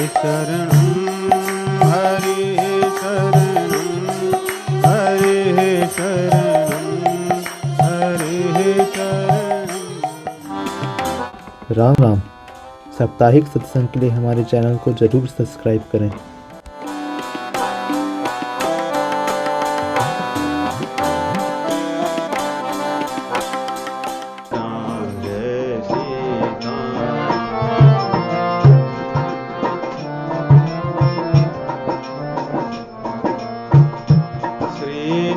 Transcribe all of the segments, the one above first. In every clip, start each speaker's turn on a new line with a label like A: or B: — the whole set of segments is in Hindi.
A: शरणं हरे शरणं हरे शरणं हरे शरणं।
B: राम राम। साप्ताहिक सत्संग के लिए हमारे चैनल को जरूर सब्सक्राइब करें।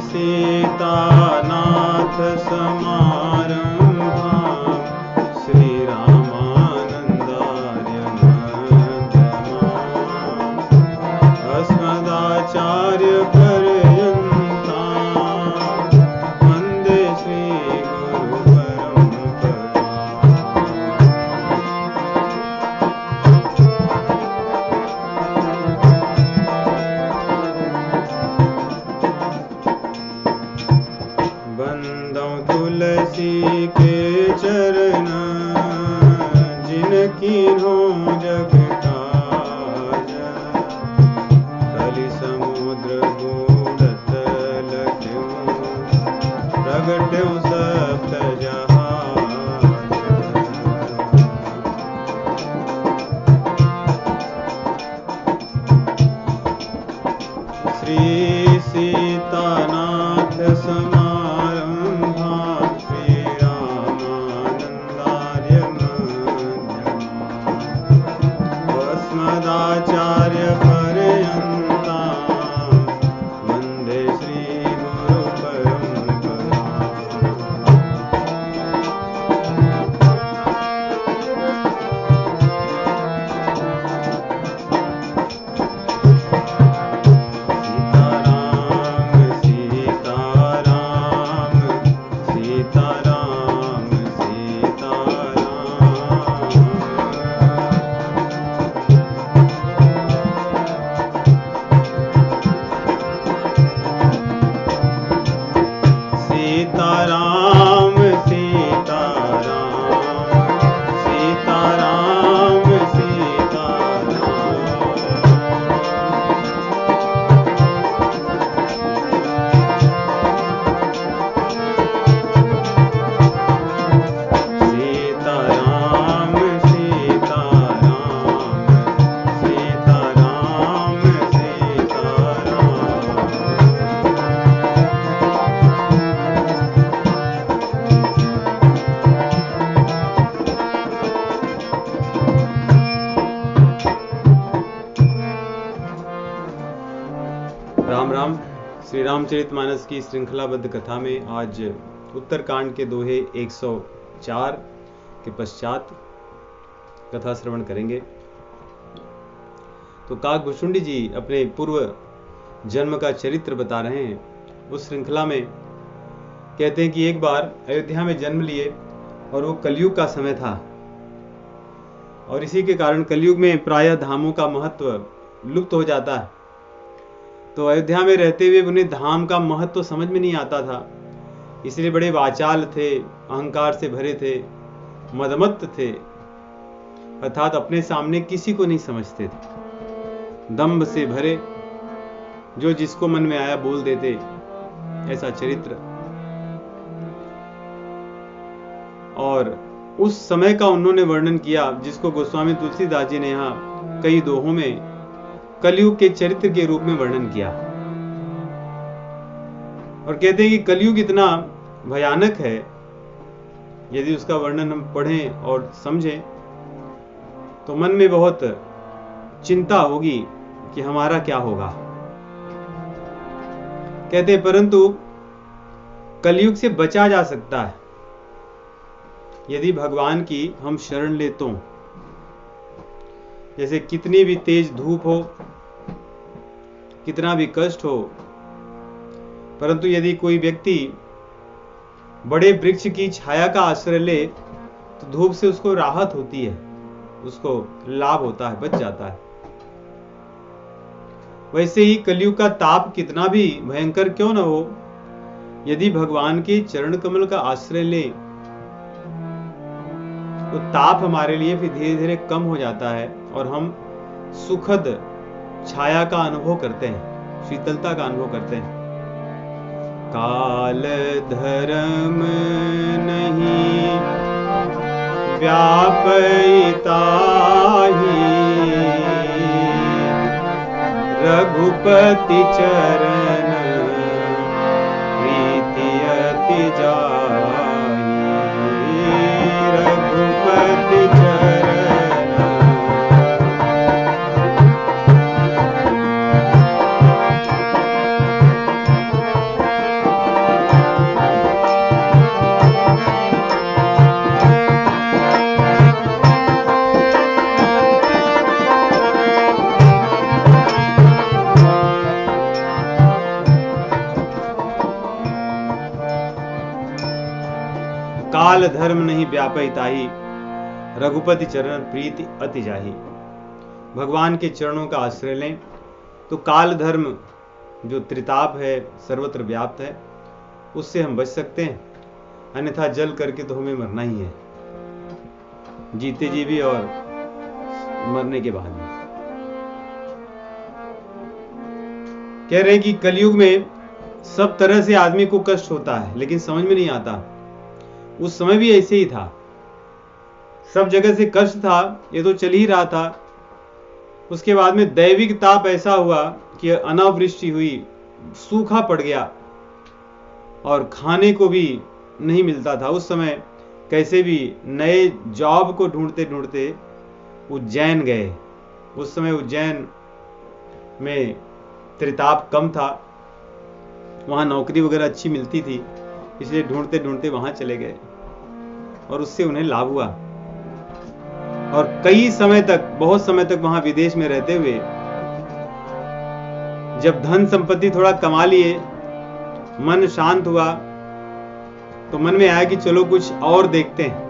A: सीतानाथ समारंभा श्री रामानंदार्य मध्यमा अस्मदाचार्य पर्यन्तां वन्दे श्री गुरु परम्परा। बंदौ तुलसी के चरण जिनकी हो जग काज, कलि समुद्र बूढ़त लख्यों प्रगट्यों सप्त जहाज। श्री सीतानाथ समारंभा श्री रामानंदार्य मध्यमा अस्मदाचार्य पर्यन्तां वन्दे श्री गुरु परम्परा। सीताराम सीताराम राम राम। श्री रामचरितमानस की श्रृंखलाबद्ध कथा में आज उत्तरकांड के दोहे 104 के पश्चात कथा श्रवण करेंगे। तो काकभुशुंडी जी अपने पूर्व जन्म का चरित्र बता रहे हैं। उस श्रृंखला में कहते हैं कि एक बार अयोध्या में जन्म लिए और वो कलयुग का समय था और इसी के कारण कलयुग में प्रायः धामों का महत्व लुप्त हो जाता है। तो अयोध्या में रहते हुए उन्हें धाम का महत्व समझ में नहीं आता था, इसलिए बड़े वाचाल थे, अहंकार से भरे थे, मदमत्त थे, अर्थात अपने सामने किसी को नहीं समझते थे, दंभ से भरे, जो जिसको मन में आया बोल देते, ऐसा चरित्र। और उस समय का उन्होंने वर्णन किया जिसको गोस्वामी तुलसीदास जी ने यहाँ कई दोहों में कलयुग के चरित्र के रूप में वर्णन किया। और कहते हैं कि कलयुग इतना भयानक है, यदि उसका वर्णन हम पढ़ें और समझें तो मन में बहुत चिंता होगी कि हमारा क्या होगा। कहते हैं परंतु कलयुग से बचा जा सकता है यदि भगवान की हम शरण ले तो। जैसे कितनी भी तेज धूप हो, कितना भी कष्ट हो, परंतु यदि कोई व्यक्ति बड़े वृक्ष की छाया का आश्रय ले तो धूप से उसको राहत होती है, उसको लाभ होता है, बच जाता है। वैसे ही कलयुग का ताप कितना भी भयंकर क्यों न हो, यदि भगवान के चरण कमल का आश्रय ले तो ताप हमारे लिए फिर धीरे धीरे कम हो जाता है और हम सुखद छाया का अनुभव करते हैं, शीतलता का अनुभव करते हैं। काल धर्म नहीं व्यापयिता ही, रघुपति चरण प्रीति अति जाहि, रघुपति चरण। काल धर्म नहीं व्यापयिता ही, रघुपति चरण प्रीति अति जाहि। भगवान के चरणों का आश्रय लें तो काल धर्म जो त्रिताप है, सर्वत्र व्याप्त है, उससे हम बच सकते हैं। अन्यथा जल करके तो हमें मरना ही है, जीते जी भी और मरने के बाद भी। कह रहे हैं कि कलयुग में सब तरह से आदमी को कष्ट होता है, लेकिन समझ में नहीं आता। उस समय भी ऐसे ही था, सब जगह से कष्ट था, ये तो चल ही रहा था। उसके बाद में दैविक ताप ऐसा हुआ कि अनावृष्टि हुई, सूखा पड़ गया और खाने को भी नहीं मिलता था। उस समय कैसे भी नए जॉब को ढूंढते ढूंढते उज्जैन गए। उस समय उज्जैन में त्रिताप कम था, वहां नौकरी वगैरह अच्छी मिलती थी, इसलिए ढूंढते ढूंढते वहां चले गए और उससे उन्हें लाभ हुआ। और कई समय तक, बहुत समय तक वहां विदेश में रहते हुए जब धन संपत्ति थोड़ा कमा लिए, मन शांत हुआ, तो मन में आया कि चलो कुछ और देखते हैं।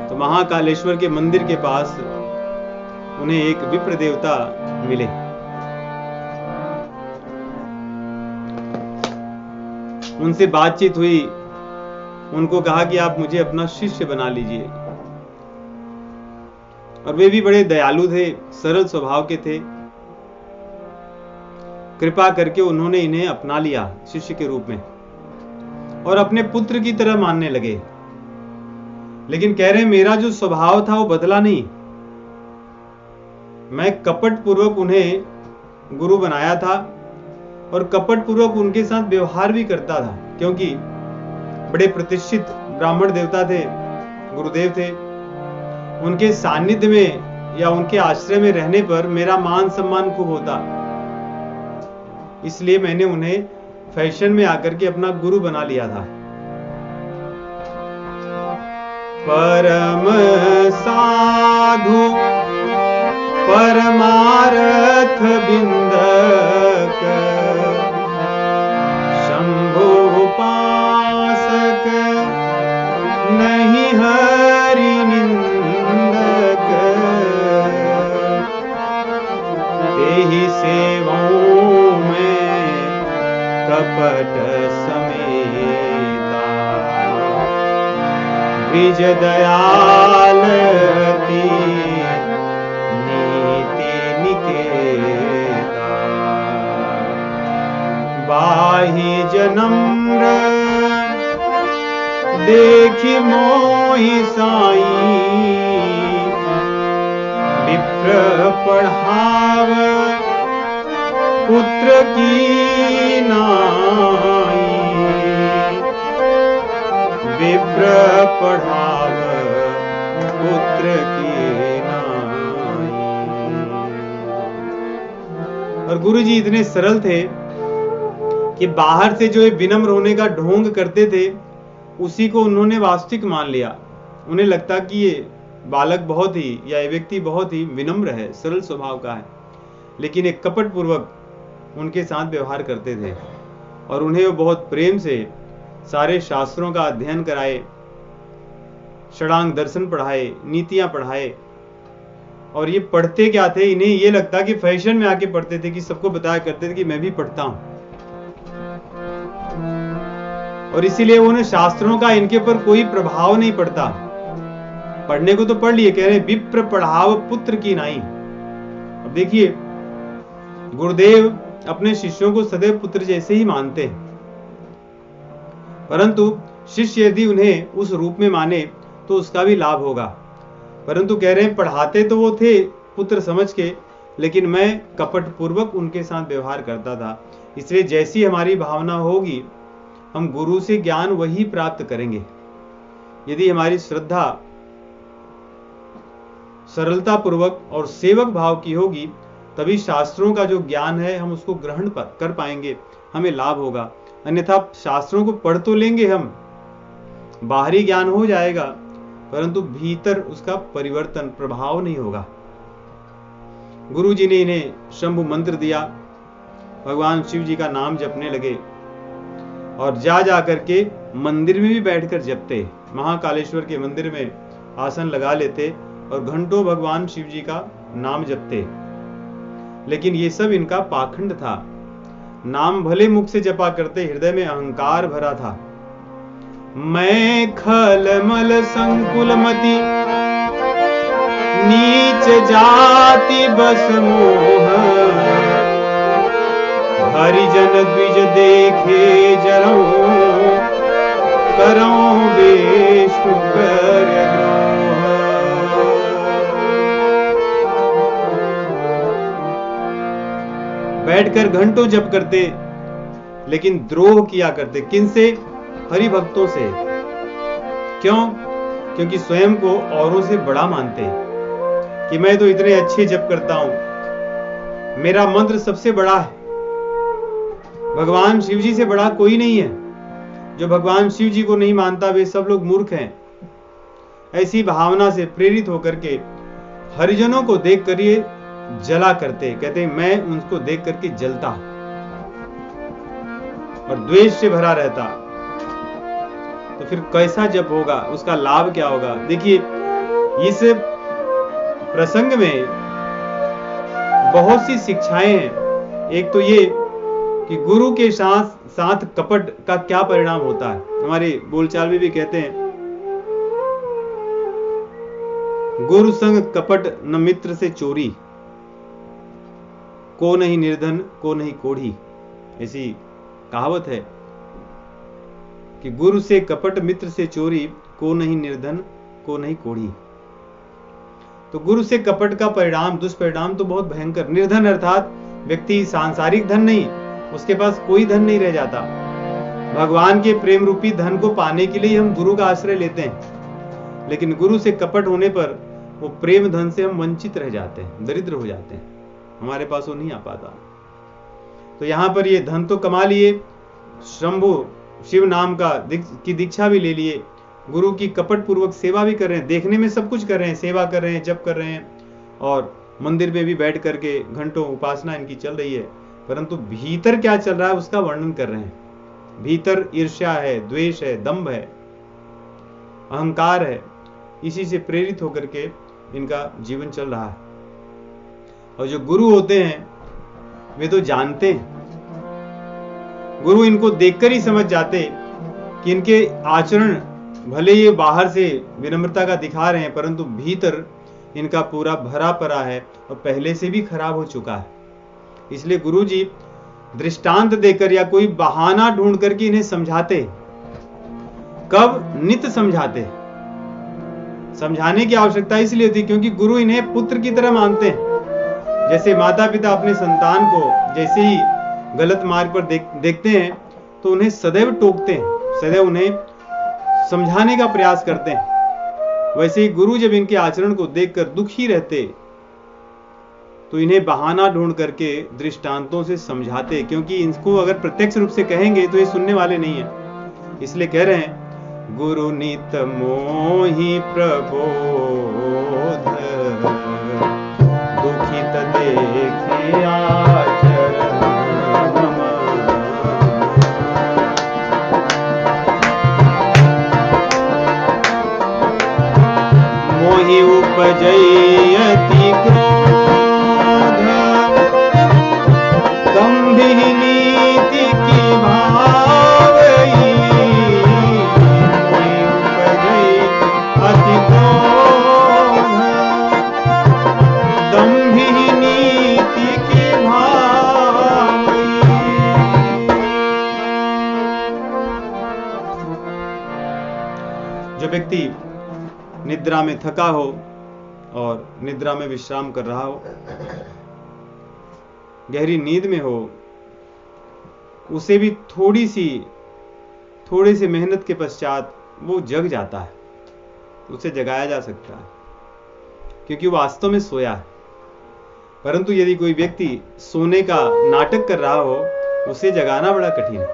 A: तो महाकालेश्वर के मंदिर के पास उन्हें एक विप्र देवता मिले। उनसे बातचीत हुई, उनको कहा कि आप मुझे अपना शिष्य बना लीजिए। और वे भी बड़े दयालु थे, सरल स्वभाव के थे। कृपा करके उन्होंने इन्हें अपना लिया शिष्य के रूप में और अपने पुत्र की तरह मानने लगे। लेकिन कह रहे मेरा जो स्वभाव था वो बदला नहीं। मैं कपट पूर्वक उन्हें गुरु बनाया था और कपट पूर्वक उनके साथ व्यवहार भी करता था, क्योंकि बड़े प्रतिष्ठित ब्राह्मण देवता थे, गुरुदेव थे। उनके सानिध्य में या उनके आश्रय में रहने पर मेरा मान सम्मान खूब होता, इसलिए मैंने उन्हें फैशन में आकर के अपना गुरु बना लिया था। परम साधु परमार्थ बिंदक, शंभु उपासक नहीं हरि निंदक, तेहि सेवाओं में कपट समेता, द्विज दयालती बाहि जनम्र देखि मोहि साई, विप्र पढ़ाव पुत्र की नाई, विप्र पढ़ाव पुत्र की नाई। और गुरुजी इतने सरल थे कि बाहर से जो ये विनम्र होने का ढोंग करते थे, उसी को उन्होंने वास्तविक मान लिया। उन्हें लगता कि ये बालक बहुत ही, या ये व्यक्ति बहुत ही विनम्र है, सरल स्वभाव का है, लेकिन एक कपट पूर्वक उनके साथ व्यवहार करते थे। और उन्हें वो बहुत प्रेम से सारे शास्त्रों का अध्ययन कराए, षडांग दर्शन पढ़ाए, नीतियां पढ़ाए। और ये पढ़ते क्या थे, इन्हें ये लगता कि फैशन में आके पढ़ते थे, कि सबको बताया करते थे कि मैं भी पढ़ता हूं। और इसीलिए उन्हें शास्त्रों का इनके ऊपर कोई प्रभाव नहीं पड़ता। पढ़ने को तो पढ़ लिए, कह रहे विप्र पढ़ाव पुत्र की नाई। अब देखिए, गुरुदेव अपने शिष्यों को सदैव पुत्र जैसे ही मानते हैं, परंतु शिष्य यदि उन्हें उस रूप में माने तो उसका भी लाभ होगा। परंतु कह रहे हैं पढ़ाते तो वो थे पुत्र समझ के, लेकिन मैं कपट पूर्वक उनके साथ व्यवहार करता था। इसलिए जैसी हमारी भावना होगी, हम गुरु से ज्ञान वही प्राप्त करेंगे। यदि हमारी श्रद्धा सरलता पूर्वक और सेवक भाव की होगी, तभी शास्त्रों का जो ज्ञान है हम उसको ग्रहण कर पाएंगे, हमें लाभ होगा। अन्यथा शास्त्रों को पढ़ तो लेंगे हम, बाहरी ज्ञान हो जाएगा, परंतु भीतर उसका परिवर्तन प्रभाव नहीं होगा। गुरु जी ने इन्हें शंभु मंत्र दिया, भगवान शिव जी का नाम जपने लगे और जा करके मंदिर में भी बैठकर जपते। महाकालेश्वर के मंदिर में आसन लगा लेते और घंटों भगवान शिव जी का नाम जपते। लेकिन ये सब इनका पाखंड था। नाम भले मुख से जपा करते, हृदय में अहंकार भरा था। मैं खलमल संकुलमति, नीच जाति बस मोह, हरिजन द्विज देखे जरऊं, करऊं विष्णु कर द्रोह। बैठकर घंटों जप करते, लेकिन द्रोह किया करते। किनसे? हरि भक्तों से। क्यों? क्योंकि स्वयं को औरों से बड़ा मानते कि मैं तो इतने अच्छे जप करता हूं, मेरा मंत्र सबसे बड़ा है, भगवान शिव जी से बड़ा कोई नहीं है। जो भगवान शिव जी को नहीं मानता वे सब लोग मूर्ख हैं। ऐसी भावना से प्रेरित होकर के हरिजनों को देख कर ये जला करते, कहते मैं उनको देख करके जलता और द्वेष से भरा रहता। तो फिर कैसा जप होगा, उसका लाभ क्या होगा? देखिए, इस प्रसंग में बहुत सी शिक्षाएं हैं। एक तो ये कि गुरु के साथ कपट का क्या परिणाम होता है। हमारे बोलचाल में भी कहते हैं, गुरु संग कपट न मित्र से चोरी, को नहीं निर्धन को नहीं कोढ़ी। ऐसी कहावत है कि गुरु से कपट मित्र से चोरी, को नहीं निर्धन को नहीं कोढ़ी। तो गुरु से कपट का परिणाम, दुष्परिणाम तो बहुत भयंकर। निर्धन अर्थात व्यक्ति सांसारिक धन नहीं, उसके पास कोई धन नहीं रह जाता। भगवान के प्रेम रूपी धन को पाने के लिए हम गुरु का आश्रय लेते हैं, लेकिन गुरु से कपट होने पर वो प्रेम धन से हम वंचित रह जाते हैं, दरिद्र हो जाते हैं, हमारे पास वो नहीं आ पाता। तो यहां पर ये धन तो कमा लिए, शंभु शिव नाम की दीक्षा भी ले लिए, गुरु की कपट पूर्वक सेवा भी कर रहे हैं, देखने में सब कुछ कर रहे हैं, सेवा कर रहे हैं, जप कर रहे हैं, और मंदिर में भी बैठ करके घंटों उपासना इनकी चल रही है। परंतु भीतर क्या चल रहा है उसका वर्णन कर रहे हैं। भीतर ईर्ष्या है, द्वेष है, दंभ है, अहंकार है। इसी से प्रेरित होकर के इनका जीवन चल रहा है। और जो गुरु होते हैं वे तो जानते हैं, गुरु इनको देखकर ही समझ जाते कि इनके आचरण भले ये बाहर से विनम्रता का दिखा रहे हैं, परंतु भीतर इनका पूरा भरा पड़ा है और पहले से भी खराब हो चुका है। इसलिए गुरु जी दृष्टांत देकर या कोई बहाना ढूंढ करके इन्हें समझाते। कब? नित्य समझाते। समझाने की आवश्यकता इसलिए होती क्योंकि गुरु इन्हें पुत्र की तरह मानते हैं। जैसे माता पिता अपने संतान को जैसे ही गलत मार्ग पर देखते हैं तो उन्हें सदैव टोकते हैं, सदैव उन्हें समझाने का प्रयास करते हैं। वैसे ही गुरु जब इनके आचरण को देखकर दुखी रहते तो इन्हें बहाना ढूंढ करके दृष्टांतों से समझाते, क्योंकि इनको अगर प्रत्यक्ष रूप से कहेंगे तो ये सुनने वाले नहीं है। इसलिए कह रहे हैं, गुरु नित मोहि प्रबोध, दुखित देखे आचरण, मोहि उपजयति क्रोध, दंभिः नीति की भावई, मोहि उपजयति अति क्रोध, व्यक्ति निद्रा में थका हो और निद्रा में विश्राम कर रहा हो, गहरी नींद में हो, उसे भी थोड़ी सी मेहनत के पश्चात वो जग जाता है, उसे जगाया जा सकता है क्योंकि वो वास्तव में सोया है। परंतु यदि कोई व्यक्ति सोने का नाटक कर रहा हो, उसे जगाना बड़ा कठिन है,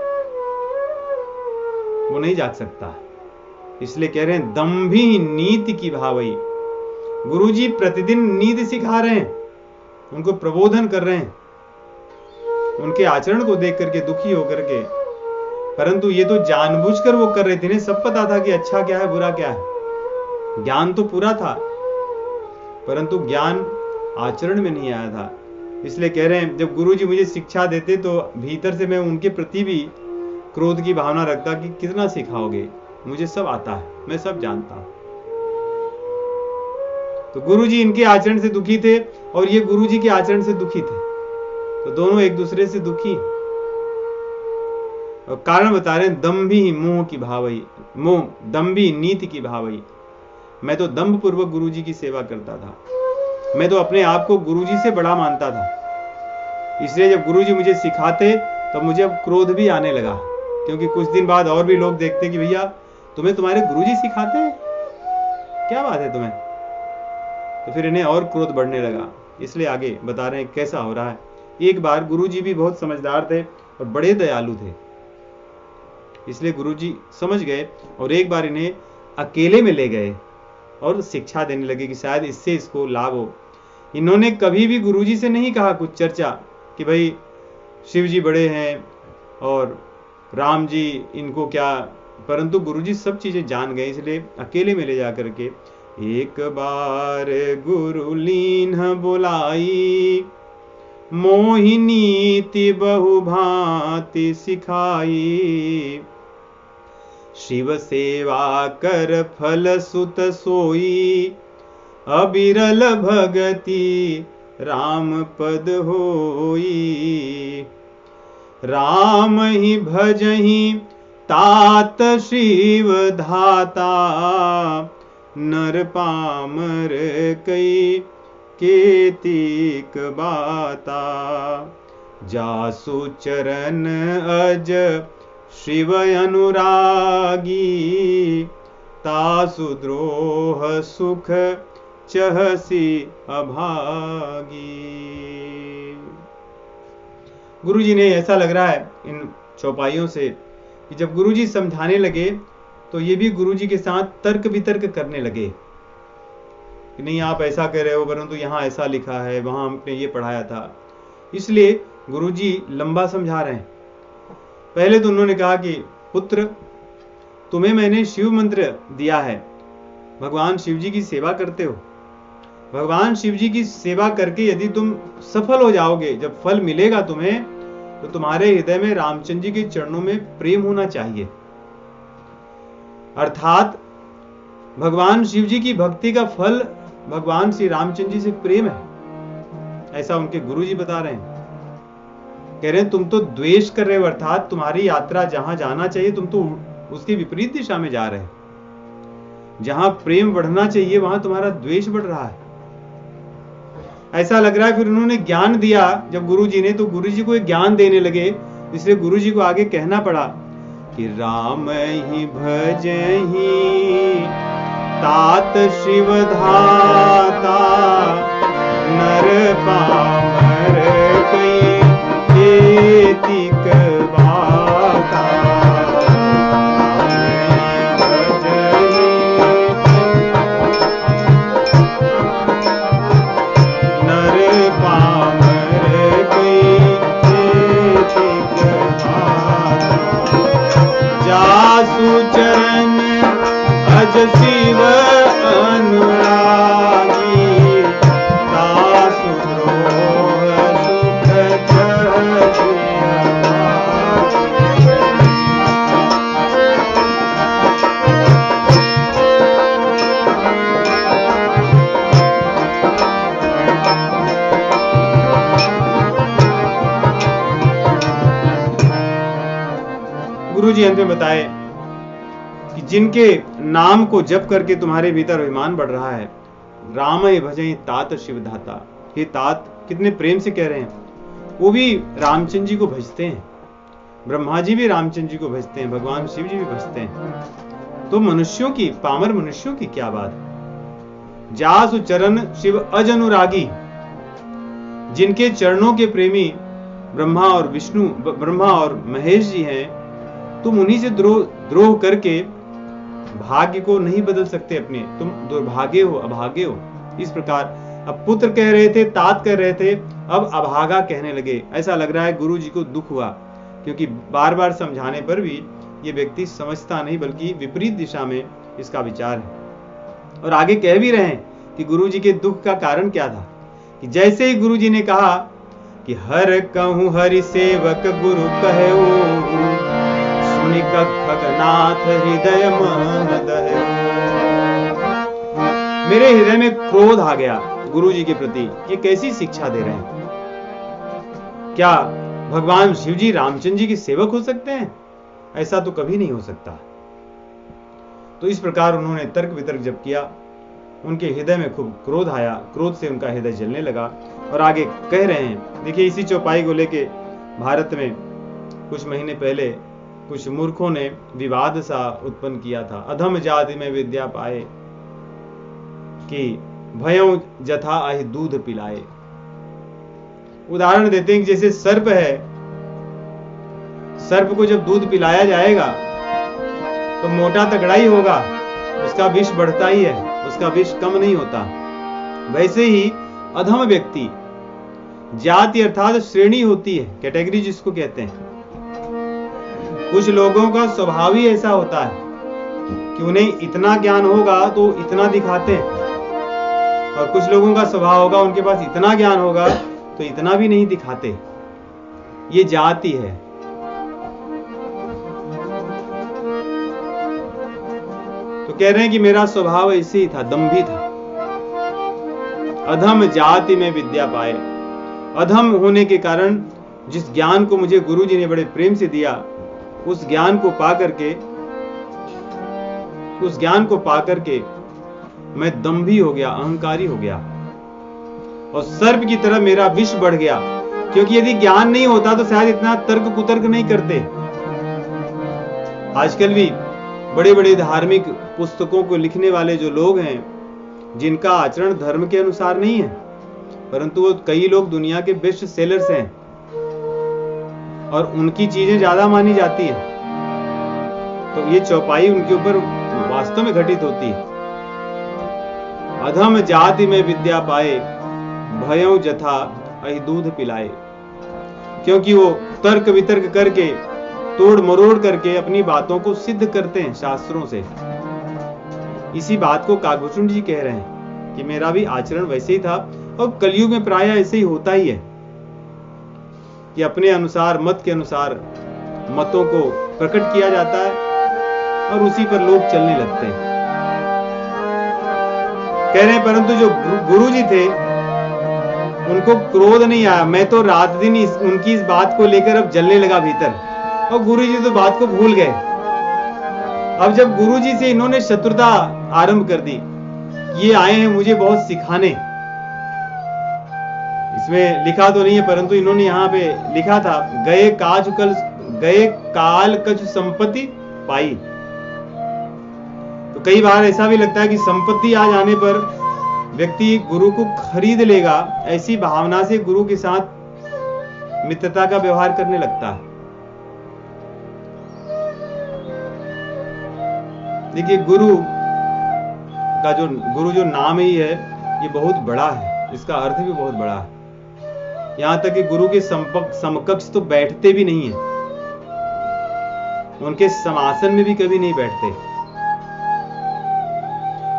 A: वो नहीं जाग सकता। इसलिए कह रहे हैं दंभी नीति की भावई। गुरुजी प्रतिदिन नीति सिखा रहे हैं, उनको प्रबोधन कर रहे हैं, उनके आचरण को देख करके दुखी होकर के। परंतु ये तो जानबूझकर वो कर रहे थे, इन्हें सब पता था कि अच्छा क्या है बुरा क्या है, ज्ञान तो पूरा था, परंतु ज्ञान आचरण में नहीं आया था। इसलिए कह रहे हैं जब गुरुजी मुझे शिक्षा देते तो भीतर से मैं उनके प्रति भी क्रोध की भावना रखता कि कितना सिखाओगे, मुझे सब आता है, मैं सब जानता हूं। तो गुरुजी इनके आचरण से दुखी थे और ये गुरुजी के आचरण से दुखी थे, तो दोनों एक दूसरे से दुखी। और कारण बता रहे हैं दंभी मोह की भावई, मोह दंभी नीति की भावई। मैं तो दंभ पूर्वक गुरुजी की सेवा करता था, मैं तो अपने आप को गुरुजी से बड़ा मानता था। इसलिए जब गुरुजी मुझे सिखाते तो मुझे अब क्रोध भी आने लगा, क्योंकि कुछ दिन बाद और भी लोग देखते कि भैया तुम्हें तुम्हारे गुरुजी सिखाते हैं, क्या बात है तुम्हें, तो फिर इन्हें और क्रोध बढ़ने लगा। इसलिए आगे बता रहे हैं कैसा हो रहा है। एक बार गुरुजी भी बहुत समझदार थे और बड़े दयालु थे, इसलिए गुरुजी समझ गए और एक बार इन्हें अकेले में ले गए और शिक्षा देने लगे कि शायद इससे इसको लाभ हो। इन्होंने कभी भी गुरुजी से नहीं कहा कुछ चर्चा कि भाई शिव जी बड़े हैं और राम जी इनको क्या, परंतु गुरुजी सब चीजें जान गए, इसलिए अकेले में ले जा करके एक बार गुरु लीन बोलाई, मोहिनीति बहु भांति सिखाई, शिव सेवा कर फल सुत सोई, अबिरल भगति राम पद होई, राम ही भजहि तात शिव धाता, नर पामर कई केतिक बाता, जासु चरण अज शिव अनुरागी, तासु द्रोह सुख चहसी अभागी। गुरुजी ने ऐसा लग रहा है इन चौपाइयों से कि जब गुरुजी समझाने लगे तो ये भी गुरुजी के साथ तर्क वितर्क करने लगे कि नहीं आप ऐसा कह रहे हो, परंतु यहाँ ऐसा लिखा है, वहां हमने ये पढ़ाया था। इसलिए गुरुजी लंबा समझा रहे हैं। पहले तो उन्होंने कहा कि पुत्र तुम्हें मैंने शिव मंत्र दिया है, भगवान शिव जी की सेवा करते हो, भगवान शिव जी की सेवा करके यदि तुम सफल हो जाओगे, जब फल मिलेगा तुम्हें, तो तुम्हारे हृदय में रामचंद्र जी के चरणों में प्रेम होना चाहिए। अर्थात भगवान शिव जी की भक्ति का फल भगवान श्री रामचंद्र जी से प्रेम है, ऐसा उनके गुरु जी बता रहे हैं। कह रहे हैं तुम तो द्वेष कर रहे हो, अर्थात तुम्हारी यात्रा जहां जाना चाहिए तुम तो उसकी विपरीत दिशा में जा रहे हो। जहां प्रेम बढ़ना चाहिए वहां तुम्हारा द्वेष बढ़ रहा है, ऐसा लग रहा है। फिर उन्होंने ज्ञान दिया जब गुरुजी ने, तो गुरुजी को एक ज्ञान देने लगे, इसलिए गुरुजी को आगे कहना पड़ा कि राम ही भजहि तात शिव धाता, नर पामर कई केतिक बाता, चरण अज शिव अनुरागी, तासु द्रोह सुख चहसी गुरु जी अंत में बताए कि जिनके नाम को जप करके तुम्हारे भीतर अभिमान बढ़ रहा है, राम भजई तात शिव धाता, ये तात कितने प्रेम से कह रहे हैं। वो भी रामचंद्र जी को भजते हैं, ब्रह्मा जी भी रामचंद्र जी को भजते हैं, भगवान शिव जी भी भजते हैं। तो मनुष्यों की, पामर मनुष्यों की क्या बात। जासु चरण शिव अज अनुरागी, जिनके चरणों के प्रेमी ब्रह्मा और विष्णु, ब्रह्मा और महेश जी हैं, तुम उन्हीं से द्रोह करके भाग्य को नहीं बदल सकते अपने, तुम दुर्भाग्य हो, अभागे हो। इस प्रकार अब पुत्र कह रहे थे, तात कह रहे थे, अब अभागा कहने लगे। ऐसा लग रहा है गुरु जी को दुख हुआ, क्योंकि बार बार समझाने पर भी ये व्यक्ति समझता नहीं, बल्कि विपरीत दिशा में इसका विचार है। और आगे कह भी रहे हैं कि गुरु जी के दुख का कारण क्या था, कि जैसे ही गुरु जी ने कहा कि हर कहूं हरि सेवक गुरु कहे ओ, सुनि खगनाथ हृदय मन दहे। मेरे हृदय में क्रोध आ गया गुरु जी के प्रति, ये कैसी शिक्षा दे रहे हैं। क्या भगवान शिव जी रामचंद्र जी के सेवक हो सकते हैं? ऐसा तो कभी नहीं हो सकता। तो इस प्रकार उन्होंने तर्क वितर्क जब किया, उनके हृदय में खूब क्रोध आया, क्रोध से उनका हृदय जलने लगा। और आगे कह रहे हैं, देखिए इसी चौपाई को लेके भारत में कुछ महीने पहले कुछ मूर्खों ने विवाद सा उत्पन्न किया था। अधम जाति में विद्या पाए कि भयों जथा आहि दूध पिलाए। उदाहरण देते हैं कि जैसे सर्प है, सर्प को जब दूध पिलाया जाएगा तो मोटा तगड़ा ही होगा, उसका विष बढ़ता ही है, उसका विष कम नहीं होता। वैसे ही अधम व्यक्ति, जाति अर्थात श्रेणी होती है, कैटेगरी जिसको कहते हैं। कुछ लोगों का स्वभाव ही ऐसा होता है कि उन्हें इतना ज्ञान होगा तो इतना दिखाते हैं, और कुछ लोगों का स्वभाव होगा उनके पास इतना ज्ञान होगा तो इतना भी नहीं दिखाते। ये जाति है। तो कह रहे हैं कि मेरा स्वभाव ऐसे ही था, दंभी था। अधम जाति में विद्या पाए, अधम होने के कारण जिस ज्ञान को मुझे गुरु जी ने बड़े प्रेम से दिया, उस ज्ञान को पाकर के मैं दंभी हो गया, अहंकारी हो गया, और सर्प की तरह मेरा विष बढ़ गया। क्योंकि यदि ज्ञान नहीं होता तो शायद इतना तर्क कुतर्क नहीं करते। आजकल भी बड़े बड़े धार्मिक पुस्तकों को लिखने वाले जो लोग हैं, जिनका आचरण धर्म के अनुसार नहीं है, परंतु वो कई लोग दुनिया के बेस्ट सेलर्स हैं और उनकी चीजें ज्यादा मानी जाती हैं। तो ये चौपाई उनके ऊपर वास्तव में घटित होती है। अधम जाति में विद्या पाए, भयों जथा अहि दूध पिलाए। क्योंकि वो तर्क वितर्क करके, तोड़ मरोड़ करके अपनी बातों को सिद्ध करते हैं शास्त्रों से। इसी बात को काकभूषण जी कह रहे हैं कि मेरा भी आचरण वैसे ही था, और कलयुग में प्राय ऐसे ही होता ही है कि अपने अनुसार, मत के अनुसार मतों को प्रकट किया जाता है और उसी पर लोग चलने लगते हैं। कह रहे हैं परंतु जो गुरु जी थे उनको क्रोध नहीं आया। मैं तो रात दिन उनकी इस बात को लेकर अब जलने लगा भीतर, और गुरु जी तो बात को भूल गए। अब जब गुरु जी से इन्होंने शत्रुता आरंभ कर दी, ये आए हैं मुझे बहुत सिखाने, इसमें लिखा तो नहीं है परंतु इन्होंने यहाँ पे लिखा था, गए काल कछ संपत्ति पाई। तो कई बार ऐसा भी लगता है कि संपत्ति आ जाने पर व्यक्ति गुरु को खरीद लेगा, ऐसी भावना से गुरु के साथ मित्रता का व्यवहार करने लगता है। देखिए गुरु जो नाम ही है, ये बहुत बड़ा है, इसका अर्थ भी बहुत बड़ा है। यहां तक कि गुरु के समकक्ष तो बैठते भी नहीं है, उनके समासन में भी कभी नहीं बैठते,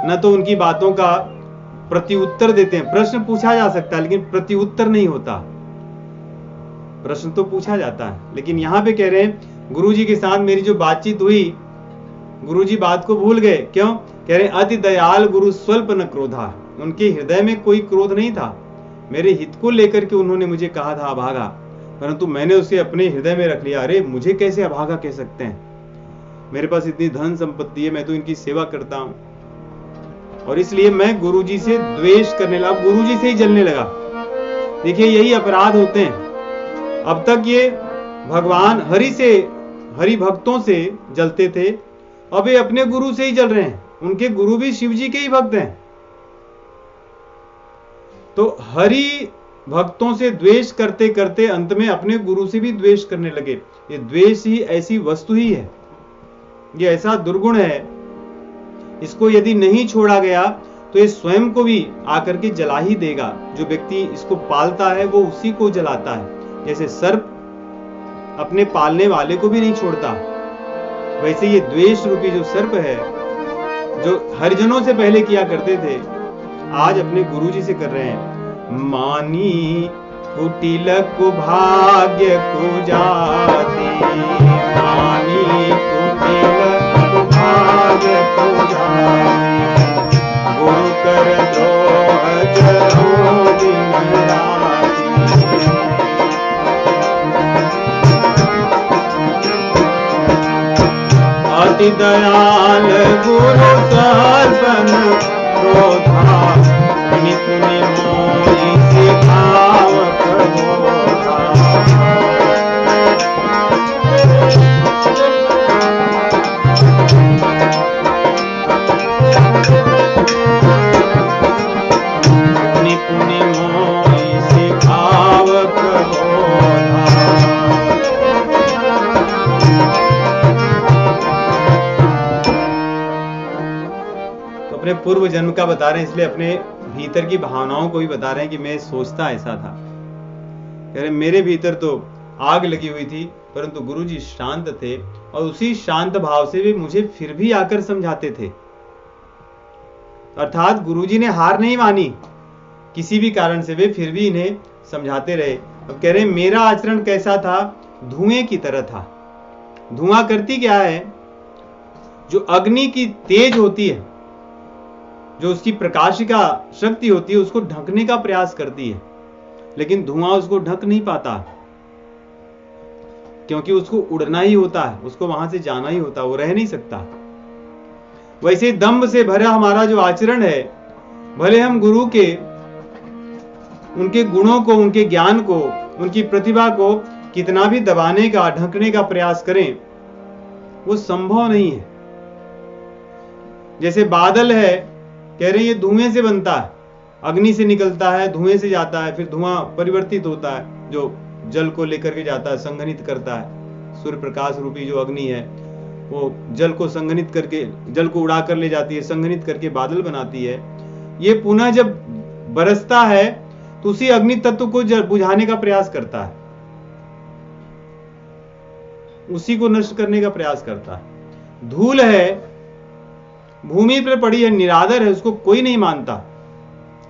A: न तो उनकी बातों का प्रत्युत्तर देते हैं। प्रश्न पूछा जा सकता है लेकिन प्रत्युत्तर नहीं होता। प्रश्न तो पूछा जाता है, लेकिन यहां पे कह रहे हैं गुरु जी के साथ मेरी जो बातचीत हुई, गुरु जी बात को भूल गए। क्यों? कह रहे अति दयाल गुरु स्वल्प न क्रोधा। उनके हृदय में कोई क्रोध नहीं था। मेरे हित को लेकर के उन्होंने मुझे कहा था अभागा, परंतु मैंने उसे अपने हृदय में रख लिया। अरे मुझे कैसे अभागा कह सकते हैं? मेरे पास इतनी धन संपत्ति है, मैं तो इनकी सेवा करता हूं, और इसलिए मैं गुरुजी से द्वेष करने लगा, गुरुजी से ही जलने लगा। देखिए यही अपराध होते हैं। अब तक ये भगवान हरि भक्तों से जलते थे, अब ये अपने गुरु से ही जल रहे हैं। उनके गुरु भी शिव जी के ही भक्त हैं, तो हरि भक्तों से द्वेष करते करते अंत में अपने गुरु से भी द्वेष करने लगे। ये द्वेष ही ऐसी वस्तु ही है, ये ऐसा दुर्गुण है, इसको यदि नहीं छोड़ा गया तो ये स्वयं को भी आकर के जला ही देगा। जो व्यक्ति इसको पालता है वो उसी को जलाता है। जैसे सर्प अपने पालने वाले को भी नहीं छोड़ता, वैसे ये द्वेष रूपी जो सर्प है, जो हरिजनों से पहले किया करते थे, आज अपने गुरुजी से कर रहे हैं। मानी कुटिल कुभाग्य को जाति, मानी कुटिल कुभाग्य को जाति, गुरु कर द्रोह जरो दिन राति। अति दयाल गुरु सर्वन क्रोधा, पुनि पुनि मोहि सिखाव प्रबोधा। पुनि पुनि मोहि सिखाव प्रबोधा। अपने पूर्व जन्म का बता रहे हैं, इसलिए अपने भीतर की भावनाओं को भी बता रहे हैं कि मैं सोचता ऐसा था। कह रहे मेरे भीतर तो आग लगी हुई थी, परंतु गुरुजी शांत थे, और उसी शांत भाव से वे मुझे फिर भी आकर समझाते थे। अर्थात गुरुजी ने हार नहीं मानी, किसी भी कारण से वे फिर भी इन्हें समझाते रहे। अब कह रहे मेरा आचरण कैसा था? धुएं की तरह था। धुआं करती क्या है? जो अग्नि की तेज होती है, जो उसकी प्रकाशिका शक्ति होती है, उसको ढकने का प्रयास करती है, लेकिन धुआं उसको ढक नहीं पाता, क्योंकि उसको उड़ना ही होता है, उसको वहां से जाना ही होता है, वो रह नहीं सकता। वैसे दंभ से भरा हमारा जो आचरण है, भले हम गुरु के उनके गुणों को, उनके ज्ञान को, उनकी प्रतिभा को कितना भी दबाने का, ढकने का प्रयास करें, वो संभव नहीं है। जैसे बादल है, कह रहे ये धुएं से बनता है, अग्नि से निकलता है, धुएं से जाता है, फिर धुआं परिवर्तित होता है, जो जल को लेकर के जाता है, संघनित करता है। सूर्य प्रकाश रूपी जो अग्नि है, वो जल को संघनित करके, जल को उड़ा कर ले जाती है, संघनित करके बादल बनाती है। ये पुनः जब बरसता है तो उसी अग्नि तत्व को बुझाने का प्रयास करता है, उसी को नष्ट करने का प्रयास करता है। धूल है, भूमि पर पड़ी है, निरादर है, उसको कोई नहीं मानता,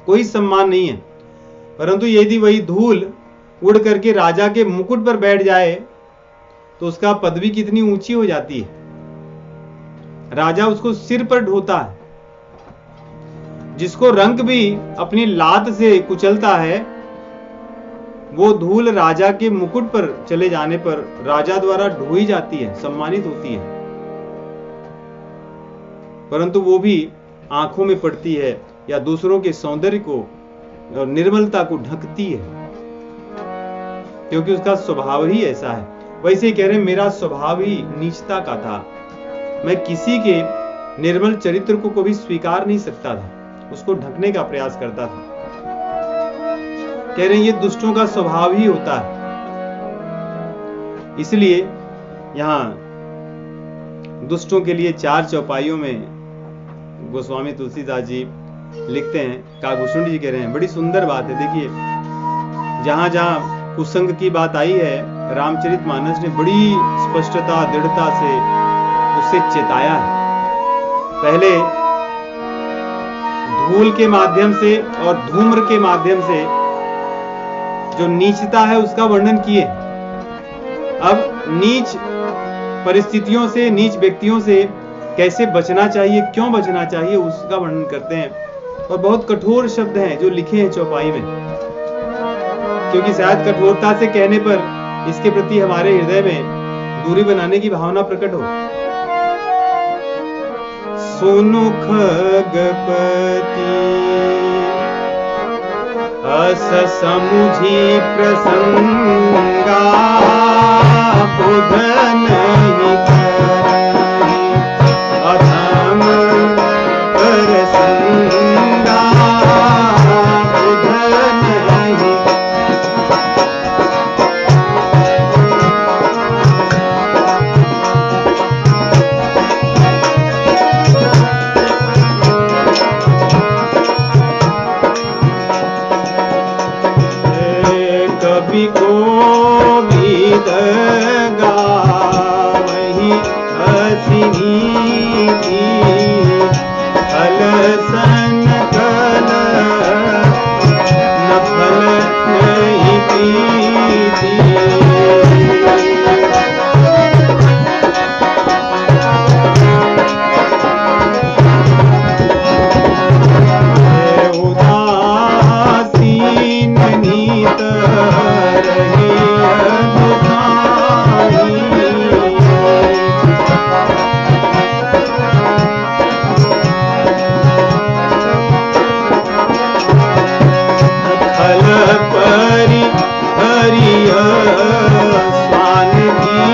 A: कोई सम्मान नहीं है। परंतु यदि वही धूल उड़ करके राजा के मुकुट पर बैठ जाए तो उसका पदवी कितनी ऊंची हो जाती है। राजा उसको सिर पर ढोता है। जिसको रंक भी अपनी लात से कुचलता है, वो धूल राजा के मुकुट पर चले जाने पर राजा द्वारा ढोई जाती है, सम्मानित होती है, परंतु वो भी आंखों में पड़ती है या दूसरों के सौंदर्य को और निर्मलता को ढकती है, क्योंकि उसका स्वभाव ही ऐसा है। वैसे ही कह रहे मेरा स्वभाव ही नीचता का था, मैं किसी के निर्मल चरित्र को कभी स्वीकार नहीं सकता था, उसको ढकने का प्रयास करता था। कह रहे ये दुष्टों का स्वभाव ही होता है। इसलिए यहां दुष्टों के लिए 4 चौपाइयों में गोस्वामी तुलसीदास जी लिखते हैं, काकभूषण जी कह रहे हैं, बड़ी सुंदर बात है। देखिए जहां जहां कुसंग की बात आई है, रामचरितमानस ने बड़ी स्पष्टता, दृढ़ता से उससे चेताया है। पहले धूल के माध्यम से और धूम्र के माध्यम से जो नीचता है उसका वर्णन किए। अब नीच परिस्थितियों से, नीच व्यक्तियों से कैसे बचना चाहिए, क्यों बचना चाहिए, उसका वर्णन करते हैं। और बहुत कठोर शब्द हैं जो लिखे हैं चौपाई में, क्योंकि शायद कठोरता से कहने पर इसके प्रति हमारे हृदय में दूरी बनाने की भावना प्रकट हो। सुनु खगपति अस समुझी प्रसंगा बुध नहीं करहि अधम कर संगा बुध नहीं। कवि को विद गावहि हसी नीति फल सन कल न फल नहीं प्रीति। उदासीन नीत रहे दुखाई खल परि हरिय स्वान की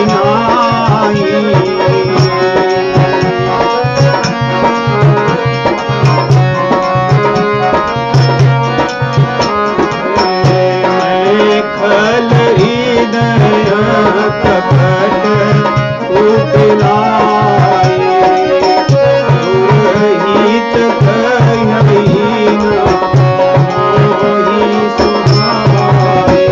A: नाई। खल हृदय कपट उपलाई दुरहित कहिन मोहि सुभाए।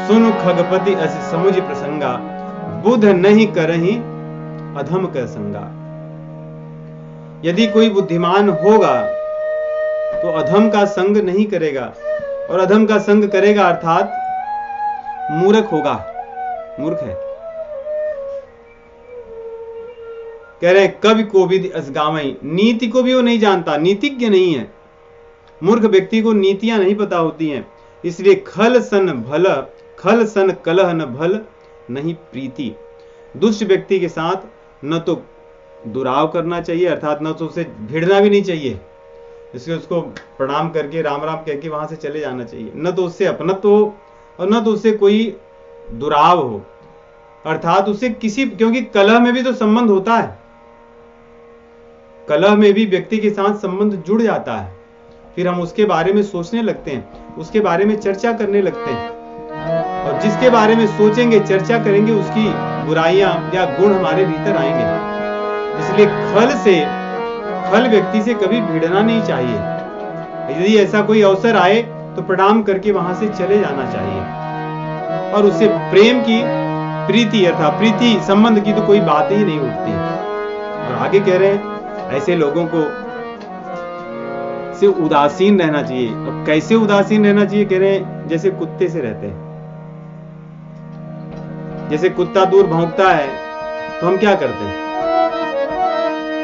A: सुनु खगपति अस समुझ प्रसंगा बुध नहीं करहि अधम कर संगा। यदि कोई बुद्धिमान होगा तो अधम का संग नहीं करेगा, और अधम का संग करेगा अर्थात मूर्ख होगा, मूर्ख है। कह रहे कवि को भी असगावई, नीति को भी वो नहीं जानता, नीतिज्ञ नहीं है। मूर्ख व्यक्ति को नीतियां नहीं पता होती हैं, इसलिए खल सन कलह न भल नहीं प्रीति। दुष्ट व्यक्ति के साथ न तो दुराव करना चाहिए, अर्थात न तो उसे भिड़ना भी नहीं चाहिए, इसलिए उसको प्रणाम करके राम राम कह के वहां से चले जाना चाहिए। न तो उससे अपनत्व हो और न तो उससे कोई दुराव हो, अर्थात उससे किसी, क्योंकि कलह में भी तो संबंध होता है, कलह में भी व्यक्ति के साथ संबंध जुड़ जाता है, फिर हम उसके बारे में सोचने लगते हैं, उसके बारे में चर्चा करने लगते हैं, और जिसके बारे में सोचेंगे चर्चा करेंगे उसकी बुराइयां या गुण हमारे भीतर आएंगे। इसलिए खल व्यक्ति से कभी भिड़ना नहीं चाहिए। यदि ऐसा कोई अवसर आए तो प्रणाम करके वहां से चले जाना चाहिए, और उससे प्रेम की प्रीति अर्थात प्रीति संबंध की तो कोई बात ही नहीं उठती। और आगे कह रहे हैं ऐसे लोगों को से उदासीन रहना चाहिए। और कैसे उदासीन रहना चाहिए, कह रहे हैं जैसे कुत्ते से रहते हैं। जैसे कुत्ता दूर भौंकता है तो हम क्या करते हैं,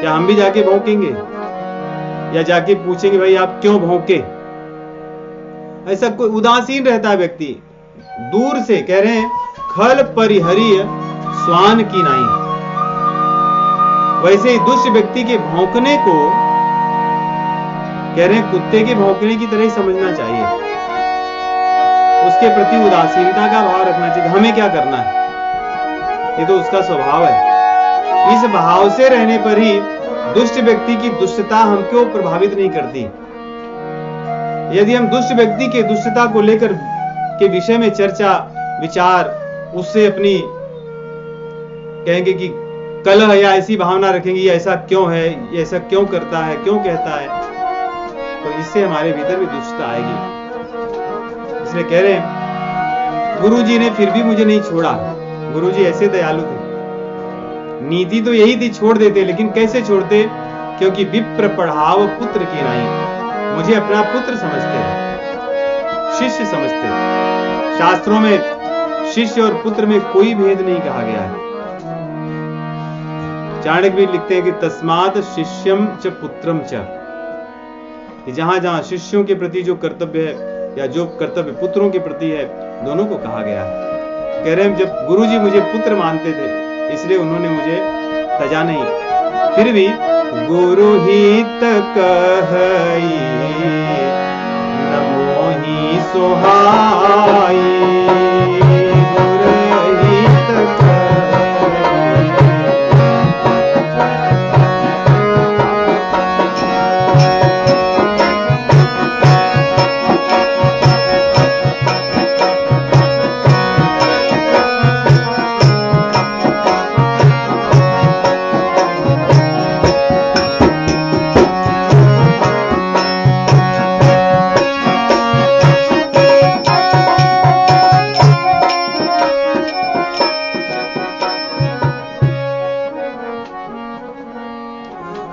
A: क्या हम भी जाके भौंकेंगे या जाके पूछेंगे भाई आप क्यों भौंके? ऐसा कोई उदासीन रहता है व्यक्ति दूर से। कह रहे हैं खल परिहरीय स्वान की नाई। वैसे ही दुष्ट व्यक्ति के भौंकने को कह रहे हैं कुत्ते के भौंकने की तरह ही समझना चाहिए, उसके प्रति उदासीनता का भाव रखना चाहिए। हमें क्या करना है, ये तो उसका स्वभाव है। इस भाव से रहने पर ही दुष्ट व्यक्ति की दुष्टता हमको प्रभावित नहीं करती। यदि हम दुष्ट व्यक्ति के दुष्टता को लेकर के विषय में चर्चा विचार, उससे अपनी कहेंगे कि कलह या ऐसी भावना रखेंगे ये ऐसा क्यों है, ये ऐसा क्यों करता है, क्यों कहता है, तो इससे हमारे भीतर भी दुष्टता आएगी। इसलिए कह रहे हैं गुरुजी ने फिर भी मुझे नहीं छोड़ा। गुरुजी ऐसे दयालु थे, नीति तो यही थी छोड़ देते, लेकिन कैसे छोड़ते, क्योंकि विप्र पढ़ाव पुत्र की नाई। मुझे अपना पुत्र समझते हैं, शिष्य समझते हैं। शास्त्रों में शिष्य और पुत्र में कोई भेद नहीं कहा गया है। चाणक्य भी लिखते हैं कि तस्मात् शिष्यम च पुत्रम च। कि जहां जहां शिष्यों के प्रति जो कर्तव्य है या जो कर्तव्य पुत्रों के प्रति है, दोनों को कहा गया है। कह रहे हैं जब गुरुजी मुझे पुत्र मानते थे इसलिए उन्होंने मुझे तजा नहीं, फिर भी गुरु हित कहई न मोहि सोहाई,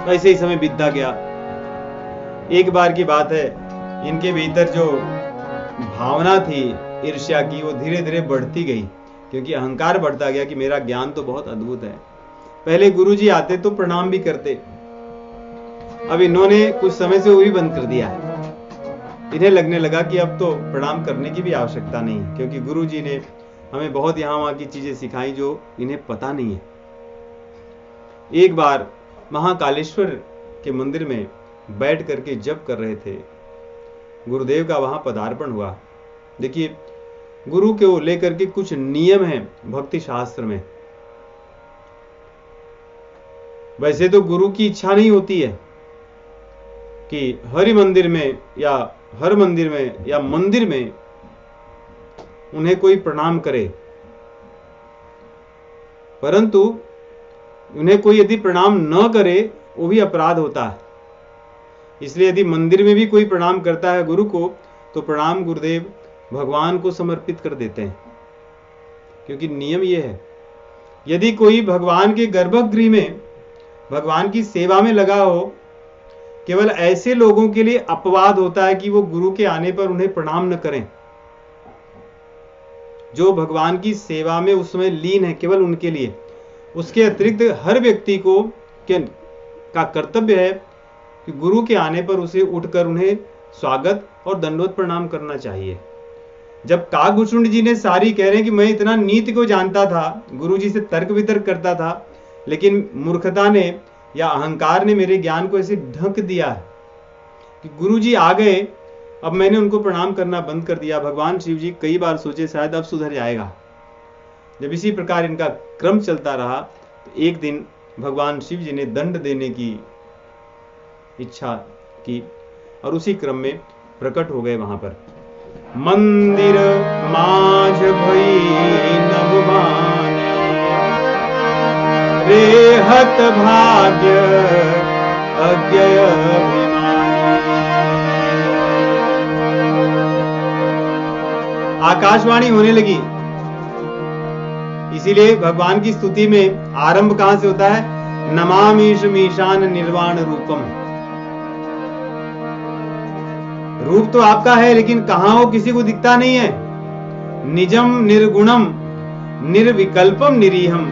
A: ऐसे ही समय बीतता गया। एक बार की बात है, इनके भीतर जो भावना थी ईर्ष्या की वो धीरे धीरे बढ़ती गई, क्योंकि अहंकार बढ़ता गया कि मेरा ज्ञान तो बहुत अद्भुत है। पहले गुरुजी आते तो प्रणाम भी करते, अब इन्होंने कुछ समय से वो भी बंद कर दिया है। इन्हें लगने लगा कि अब तो प्रणाम करने की भी आवश्यकता नहीं, क्योंकि गुरुजी ने हमें बहुत यहाँ वहां की चीजें सिखाई जो इन्हें पता नहीं है। एक बार महाकालेश्वर के मंदिर में बैठ करके जप कर रहे थे, गुरुदेव का वहां पदार्पण हुआ। देखिए, गुरु को लेकर के कुछ नियम हैं भक्ति शास्त्र में। वैसे तो गुरु की इच्छा नहीं होती है कि हर मंदिर में या मंदिर में उन्हें कोई प्रणाम करे, परंतु उन्हें कोई यदि प्रणाम न करे वो भी अपराध होता है। इसलिए यदि मंदिर में भी कोई प्रणाम करता है गुरु को, तो प्रणाम गुरुदेव भगवान को समर्पित कर देते हैं, क्योंकि नियम यह है यदि कोई भगवान के गर्भगृह में भगवान की सेवा में लगा हो, केवल ऐसे लोगों के लिए अपवाद होता है कि वो गुरु के आने पर उन्हें प्रणाम न करें। जो भगवान की सेवा में उस समय लीन है, केवल उनके लिए। उसके अतिरिक्त हर व्यक्ति को का कर्तव्य है कि गुरु के आने पर उसे उठकर उन्हें स्वागत और दंडवत प्रणाम करना चाहिए। जब काकभूषुंड जी ने सारी कह रहे हैं कि मैं इतना नीति को जानता था, गुरु जी से तर्क वितर्क करता था, लेकिन मूर्खता ने या अहंकार ने मेरे ज्ञान को ऐसे ढक दिया कि गुरु जी आ गए, अब मैंने उनको प्रणाम करना बंद कर दिया। भगवान शिव जी कई बार सोचे शायद अब सुधर जाएगा। जब इसी प्रकार इनका क्रम चलता रहा तो एक दिन भगवान शिव जी ने दंड देने की इच्छा की और उसी क्रम में प्रकट हो गए वहां पर। मंदिर माझ भई नभ माने, रेहत भाग्य अज्ञय अभिमानी। आकाशवाणी होने लगी। इसीलिए भगवान की स्तुति में आरंभ कहां से होता है? नमामीश मीशान निर्वाण रूपम। रूप तो आपका है, लेकिन कहां हो किसी को दिखता नहीं है। निजम निर्गुणम निर्विकल्पम निरीहम,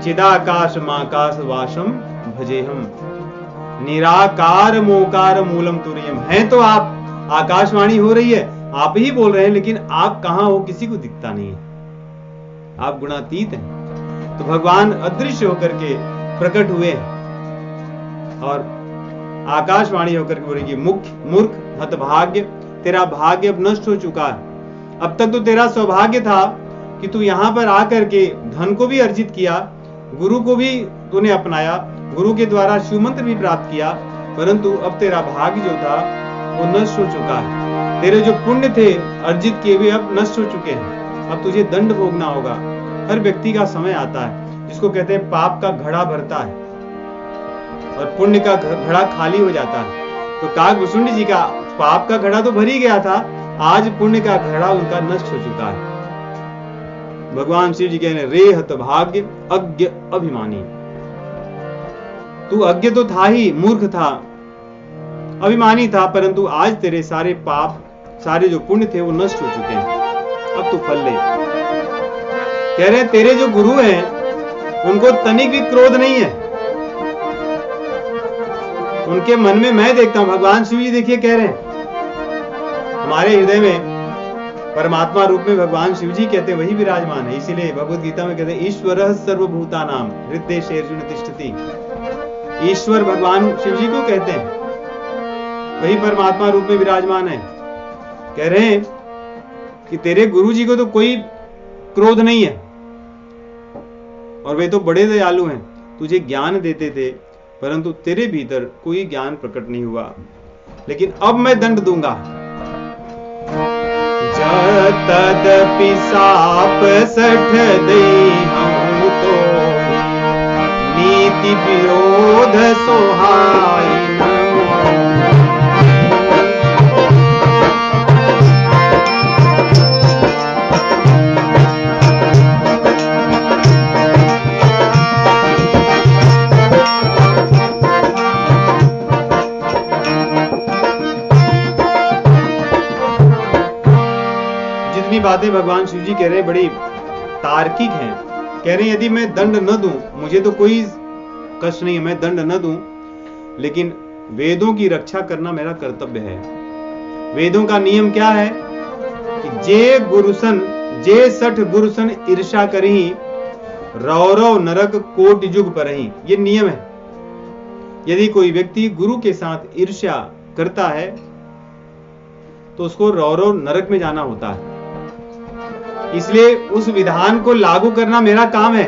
A: चिदाकाश माकाश वाशम भजेहम, निराकार मोकार मूलम तुरीयम। है तो आप, आकाशवाणी हो रही है, आप ही बोल रहे हैं, लेकिन आप कहां हो किसी को दिखता नहीं है। आप गुणातीत हैं। तो भगवान अदृश्य होकर के प्रकट हुए और आकाशवाणी होकर के बोलेगी, मूर्ख हतभाग्य, तेरा भाग्य अब नष्ट हो चुका है। अब तक तो तेरा सौभाग्य था कि तू यहां पर आकर के धन को भी अर्जित किया, गुरु को भी तूने अपनाया, गुरु के द्वारा शिव मंत्र भी प्राप्त किया, परंतु अब तेरा भाग्य जो था वो नष्ट हो चुका है। तेरे जो पुण्य थे अर्जित किए हुए अब नष्ट हो चुके हैं। अब तुझे दंड भोगना होगा। हर व्यक्ति का समय आता है जिसको कहते हैं पाप का घड़ा भरता है और पुण्य का घड़ा खाली हो जाता है। तो काकभूषुंड जी का पाप का घड़ा तो भर ही गया था, आज पुण्य का घड़ा उनका नष्ट हो चुका है। भगवान शिव जी कहने, रे हत भाग्य अज्ञ अभिमानी। तू अज्ञ तो था ही, मूर्ख था, अभिमानी था, परंतु आज तेरे सारे पाप, सारे जो पुण्य थे वो नष्ट हो चुके हैं। अब तू फल ले। कह रहे तेरे जो गुरु हैं उनको तनिक भी क्रोध नहीं है। उनके मन में मैं देखता हूं। भगवान शिव जी देखिए कह रहे हैं हमारे हृदय में परमात्मा रूप में भगवान शिव जी कहते हैं वही विराजमान है। इसीलिए भगवत गीता में कहते हैं ईश्वरः सर्वभूतानां हृदये अर्जुन तिष्ठति। ईश्वर भगवान शिव जी को कहते हैं, वही परमात्मा रूप में विराजमान है। कह रहे हैं कि तेरे गुरु जी को तो कोई क्रोध नहीं है और वे तो बड़े दयालु हैं, तुझे ज्ञान देते थे परंतु तेरे भीतर कोई ज्ञान प्रकट नहीं हुआ, लेकिन अब मैं दंड दूंगा। तदपि साप सठ दई हूं तो नीति विरोध सोहाई बातें भगवान शिव जी कह रहे हैं बड़ी तार्किक हैं। कह रहे हैं यदि मैं दंड न दूं, मुझे तो कोई कष्ट नहीं है, मैं दंड न दूं, लेकिन वेदों की रक्षा करना मेरा कर्तव्य है। वेदों का नियम क्या है कि जे सठ गुरुसन ईर्षा करही रौरव नरक कोटि जुग परही। ये नियम है। यदि कोई व्यक्ति गुरु के साथ ईर्ष्या करता है तो उसको रौरव नरक में जाना होता है। इसलिए उस विधान को लागू करना मेरा काम है।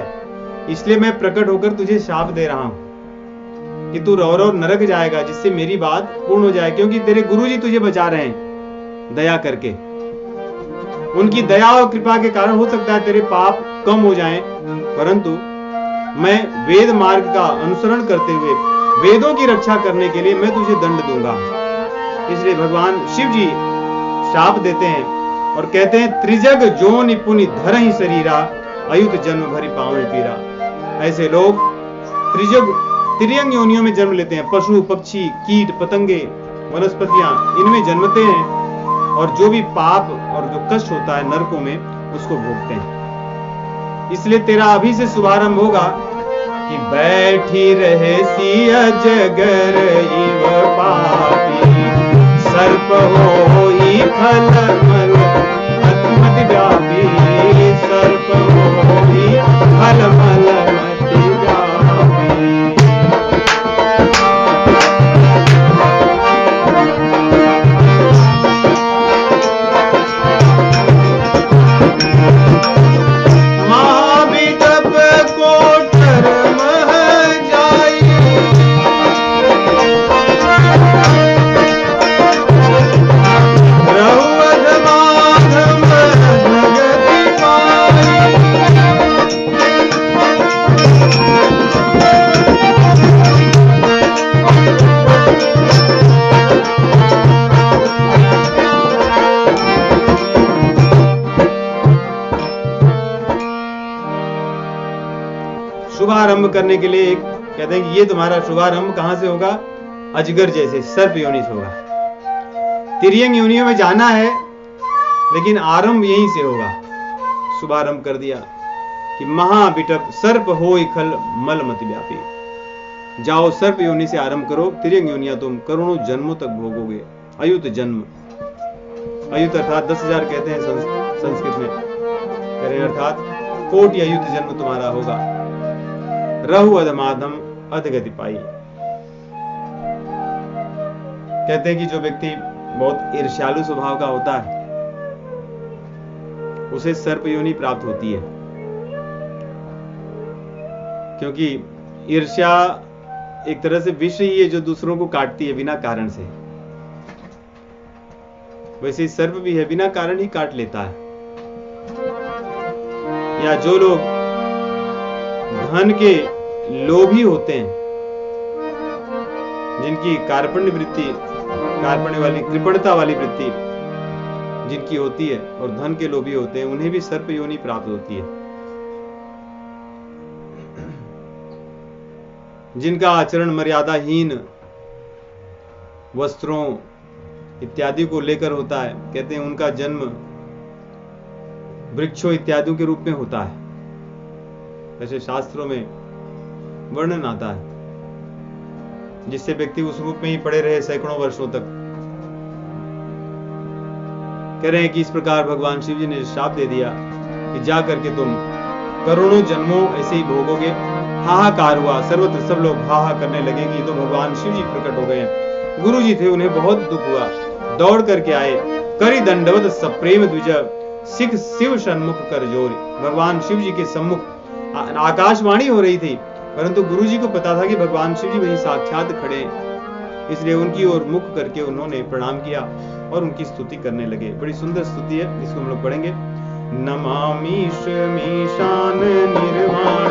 A: इसलिए मैं प्रकट होकर तुझे शाप दे रहा हूं कि तू रौरव नरक जाएगा, जिससे मेरी बात पूर्ण हो जाए, क्योंकि तेरे गुरुजी तुझे बचा रहे हैं दया करके। उनकी दया और कृपा के कारण हो सकता है तेरे पाप कम हो जाएं, परंतु मैं वेद मार्ग का अनुसरण करते हुए वेदों की रक्षा करने के लिए मैं तुझे दंड दूंगा। इसलिए भगवान शिव जी शाप देते हैं और कहते हैं त्रिजग जो निपुनि धर ही शरीरा अयुत जन्म भरी पावे पीरा। ऐसे लोग त्रियंग योनियों में जन्म लेते हैं। पशु पक्षी कीट पतंगे वनस्पतियां इनमें जन्मते हैं और जो भी पाप और जो कष्ट होता है नरकों में उसको भोगते हैं। इसलिए तेरा अभी से शुभारंभ होगा कि बैठी रहे सी अजगर इव पापी सर्प होई खल मल मति व्यापी सर्प होई खल मल मति व्यापी। महाविदप कोटर मह जाई शुभारंभ करने के लिए एक कहते हैं कि ये तुम्हारा शुभारंभ कहां से होगा? अजगर जैसे सर्प योनि से होगा। तिर्यंग योनियों में जाना है लेकिन आरंभ यहीं से होगा। शुभारंभ कर दिया कि महाविटप सर्प होई खल मल मति व्यापी। जाओ सर्प योनि से आरंभ करो। तिर्यंग योनियां तुम करोड़ों जन्मों तक भोगोगे। अयुत जन्म, अयुत अर्थात 10,000 कहते हैं संस्कृत में, कह रहे अर्थात कोटि अयुत जन्म तुम्हारा होगा। रहु अधमाधम अधगति पाई। कहते हैं कि जो व्यक्ति बहुत ईर्ष्यालु स्वभाव का होता है उसे सर्प योनि प्राप्त होती है, क्योंकि ईर्ष्या एक तरह से विष ही है जो दूसरों को काटती है बिना कारण से। वैसे ही सर्प भी है, बिना कारण ही काट लेता है। या जो लोग धन के लोभी होते हैं, जिनकी कार्पण्य वृत्ति, कार्पण्य वाली कृपणता वाली वृत्ति जिनकी होती है और धन के लोभी होते हैं, उन्हें भी सर्प योनि प्राप्त होती है। जिनका आचरण मर्यादाहीन वस्त्रों इत्यादि को लेकर होता है, कहते हैं उनका जन्म वृक्षों इत्यादियों के रूप में होता है। ऐसे शास्त्रों में वर्णन आता है। जिससे व्यक्ति उस रूप में ही पड़े रहे सैकड़ों वर्षों तक। कह रहे हैं कि इस प्रकार भगवान शिव जी ने श्राप दे दिया कि जा करके तुम करोड़ों जन्मों ऐसे ही भोगोगे। हाहाकार हुआ, सर्वत्र सब लोग हाहा करने लगे कि तो भगवान शिव जी प्रकट हो गए हैं। गुरु जी थे, उन्हें बहुत दुख हुआ, दौड़ करके आए, करी दंडवत सप्रेम द्विज, सिख शिव सन्मुख कर जोरी। भगवान शिव जी के सम्मुख आकाशवाणी हो रही थी, परंतु गुरु जी को पता था कि भगवान शिव जी वही साक्षात खड़े हैं, इसलिए उनकी ओर मुख करके उन्होंने प्रणाम किया और उनकी स्तुति करने लगे। बड़ी सुंदर स्तुति है, इसको हम लोग पढ़ेंगे। नमामीश मीशान निर्वाण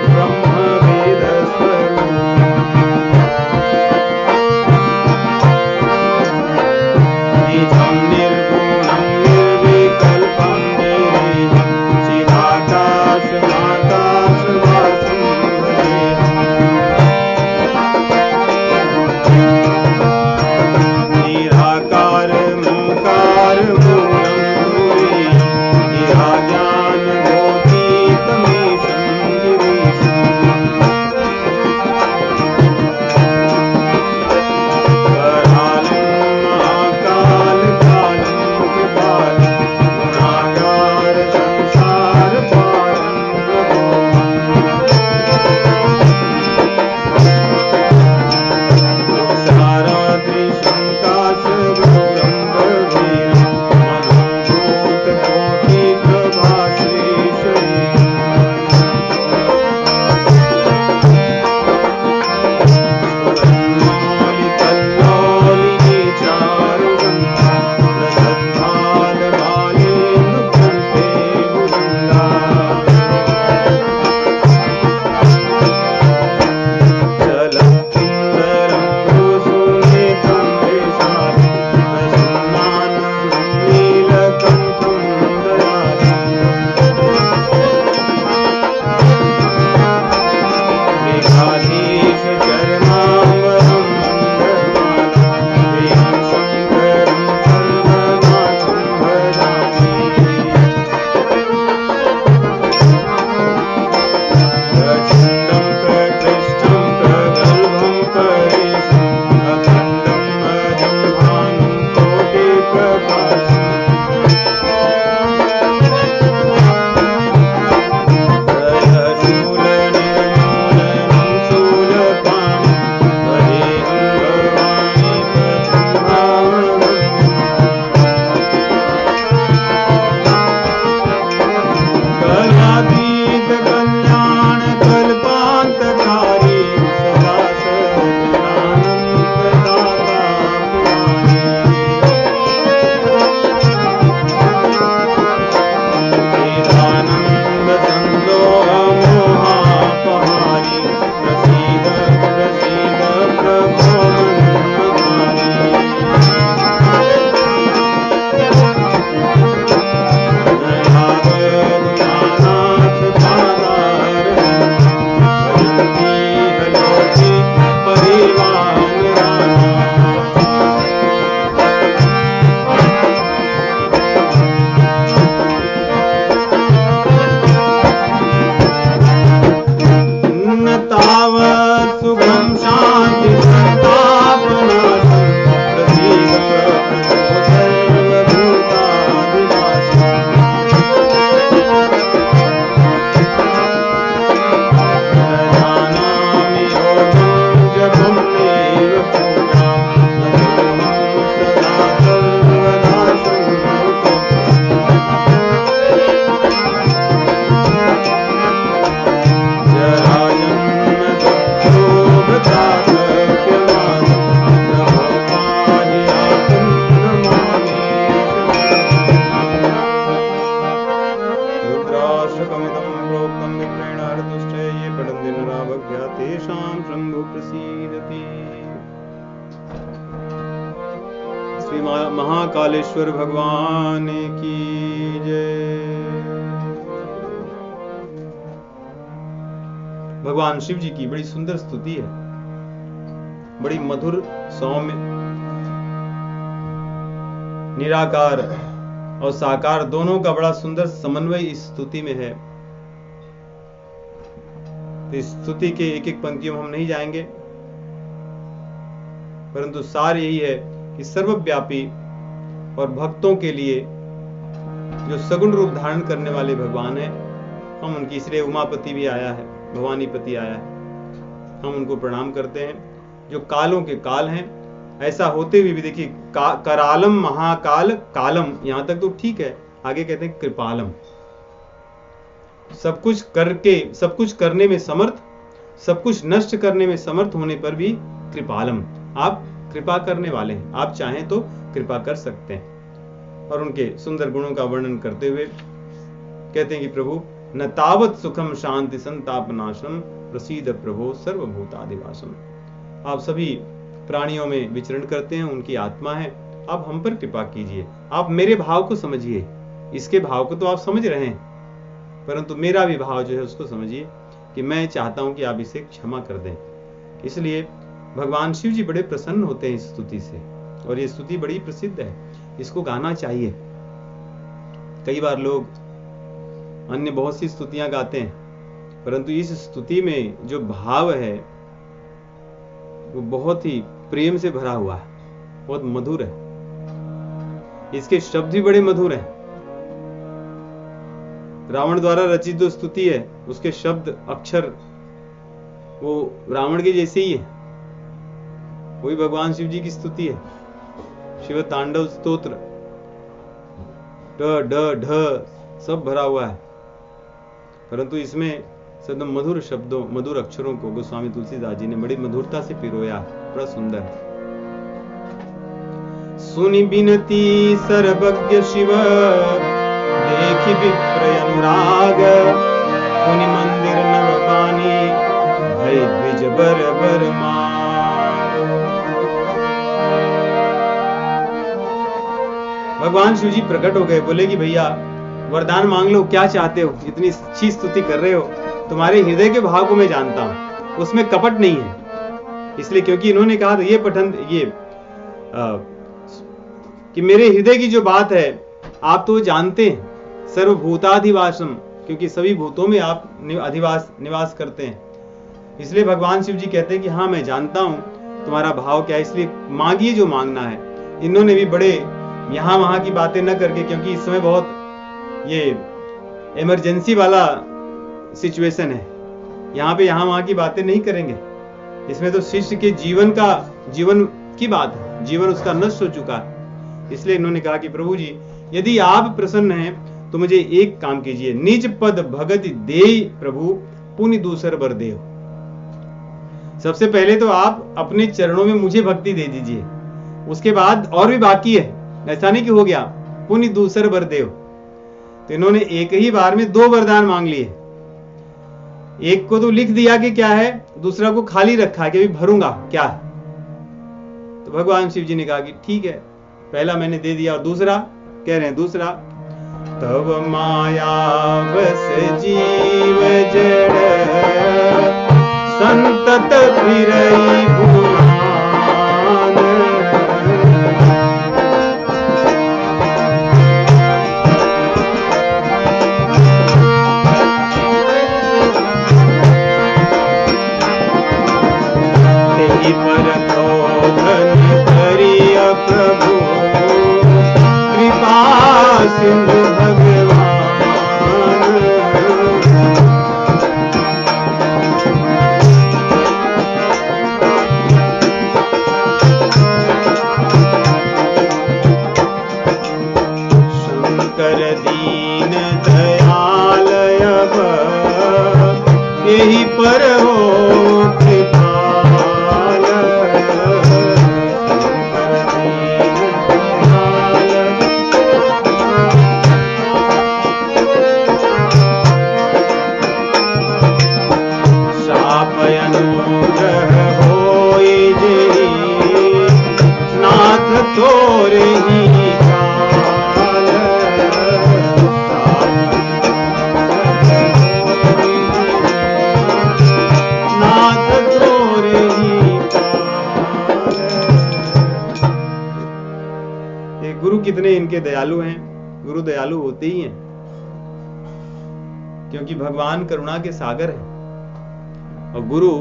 A: ब्रह्म वेद स्वरूप, निजं निर्गुणं निर्विकल्पं निरीहं, चिदाकाशमाकाशवासं भजेऽहम्। निराकार मूकार मूलं मूलेयं, निराज्ञानबोधितमीशं गिरीशम्। करालं महाकाल कालं कृपालं, गुणागार संसार पारं श्री महाकालेश्वर भगवान की जय। भगवान शिव जी की बड़ी सुंदर स्तुति है, बड़ी मधुर सौम्य, निराकार और साकार दोनों का बड़ा सुंदर समन्वय इस स्तुति में है। तो इस स्तुति के एक एक पंक्तियों में हम नहीं जाएंगे, परंतु सार यही है कि सर्वव्यापी और भक्तों के लिए जो सगुण रूप धारण करने वाले भगवान है, हम उनकी, इसलिए उमापति भी आया है, भवानीपति आया है, हम उनको प्रणाम करते हैं जो कालों के काल हैं। ऐसा होते हुए भी देखिए, करालम महाकाल कालम, यहां तक तो ठीक है, आगे कहते हैं कृपालम, सब कुछ करके, सब कुछ करने में समर्थ, सब कुछ नष्ट करने में समर्थ होने पर भी कृपालम, आप कृपा करने वाले हैं, आप चाहें तो कृपा कर सकते हैं। और उनके सुंदर गुणों का वर्णन करते हुए कहते हैं कि प्रभु न तावत सुखम शांति संतापनाशम प्रसीद प्रभो सर्वभूतादिवासम। आप सभी प्राणियों में विचरण करते हैं, उनकी आत्मा है, आप हम पर कृपा कीजिए, आप मेरे भाव को समझिए, इसके भाव को तो आप समझ रहे हैं, परंतु मेरा भी भाव जो है उसको समझिए कि मैं चाहता हूं कि आप इसे क्षमा कर दें। इसलिए भगवान शिव जी बड़े प्रसन्न होते हैं इस स्तुति से, और ये स्तुति बड़ी प्रसिद्ध है, इसको गाना चाहिए। कई बार लोग अन्य बहुत सी स्तुतियां गाते हैं, परंतु इस स्तुति में जो भाव है वो बहुत ही प्रेम से भरा हुआ है, बहुत मधुर है, इसके शब्द भी बड़े मधुर हैं। रावण द्वारा रचित जो स्तुति है उसके शब्द अक्षर वो रावण के जैसे ही है, वही भगवान शिव जी की स्तुति है। शिव तांडव स्तोत्र ड ड ढ सब भरा हुआ है, परंतु इसमें सदम मधुर शब्दों, मधुर अक्षरों को गोस्वामी तुलसीदास जी ने बड़ी मधुरता से पिरोया, बड़ा सुंदर है। सुनि बिनती सर्वज्ञ शिव देखि विप्र अनुराग, मुनि मंदिर नवपानी भय द्विज बर बर माग। भगवान शिव जी प्रकट हो गए, बोले कि भैया वरदान मांग लो, क्या चाहते हो, इतनी अच्छी स्तुति कर रहे हो, तुम्हारे हृदय के भाव को मैं जानता हूं, उसमें कपट नहीं है। इसलिए क्योंकि इन्होंने कहा था ये पठन कि मेरे हृदय की जो बात है आप तो जानते हैं, सर्वभूताधिवासम, क्योंकि सभी भूतों में आप निवास करते हैं। इसलिए भगवान शिव जी कहते हैं कि हाँ मैं जानता हूं तुम्हारा भाव क्या है, इसलिए मांगिए जो मांगना है। इन्होंने भी बड़े यहां वहां की बातें न करके, क्योंकि इस समय बहुत ये इमरजेंसी वाला सिचुएशन है, यहाँ पे यहाँ वहां की बातें नहीं करेंगे। इसमें तो शिष्य के जीवन की बात है, जीवन उसका नष्ट हो चुका है। इसलिए इन्होंने कहा कि प्रभु जी यदि आप प्रसन्न हैं तो मुझे एक काम कीजिए, निज पद भगति दे प्रभु पुनि दूसर बर देव। सबसे पहले तो आप अपने चरणों में मुझे भक्ति दे दीजिए, उसके बाद और भी बाकी है, ऐसा नहीं कि हो गया, पुनि दूसर बर देव। तो इन्होंने एक ही बार में दो वरदान मांग लिए, एक को तो लिख दिया कि क्या है, दूसरा को खाली रखा कि अभी भरूंगा क्या। तो भगवान शिव जी ने कहा कि ठीक है, पहला मैंने दे दिया, और दूसरा कह रहे हैं, दूसरा तब माया बस जीव जड़ संतत फिरई भुलान। सिंधु भगवान शंकर दीन दयालय यही पर हो कितने इनके दयालु हैं। गुरु दयालु होते ही हैं, क्योंकि भगवान करुणा के सागर है। और गुरु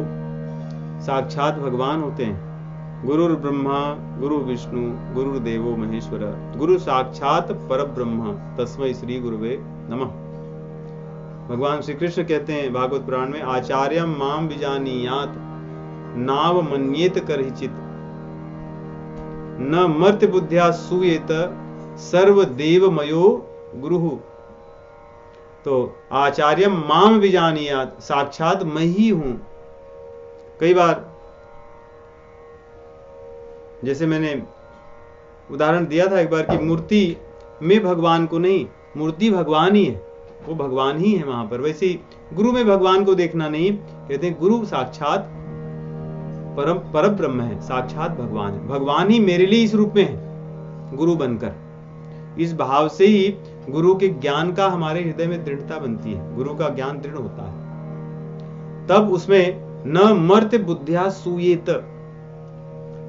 A: साक्षात भगवान होते हैं। गुरुर ब्रह्मा गुरु विष्णु गुरुर्देवो महेश्वर गुरु साक्षात परब्रह्म तस्मै श्री गुरुवे नमः। भगवान श्री कृष्ण कहते हैं भागवत पुराण में, आचार्यम माम विजानीयात नाव मन्येत करहिचित न मर्त्य बुद्ध्या सूयेत सर्वदेवमयो गुरुः। तो आचार्यम माम विजानीयात, साक्षात मैं ही हूं। कई बार जैसे मैंने उदाहरण दिया था एक बार कि मूर्ति में भगवान को नहीं, मूर्ति भगवान ही है, वो भगवान ही है वहां पर। वैसे ही गुरु में भगवान को देखना नहीं, कहते हैं गुरु साक्षात परम ब्रह्म है, साक्षात भगवान है। भगवान ही मेरे लिए इस रूप में है गुरु बनकर। इस भाव से ही गुरु के ज्ञान का हमारे हृदय में दृढ़ता बनती है, गुरु का ज्ञान दृढ़ होता है। तब उसमें न मर्त्य बुद्धिया सूयेत,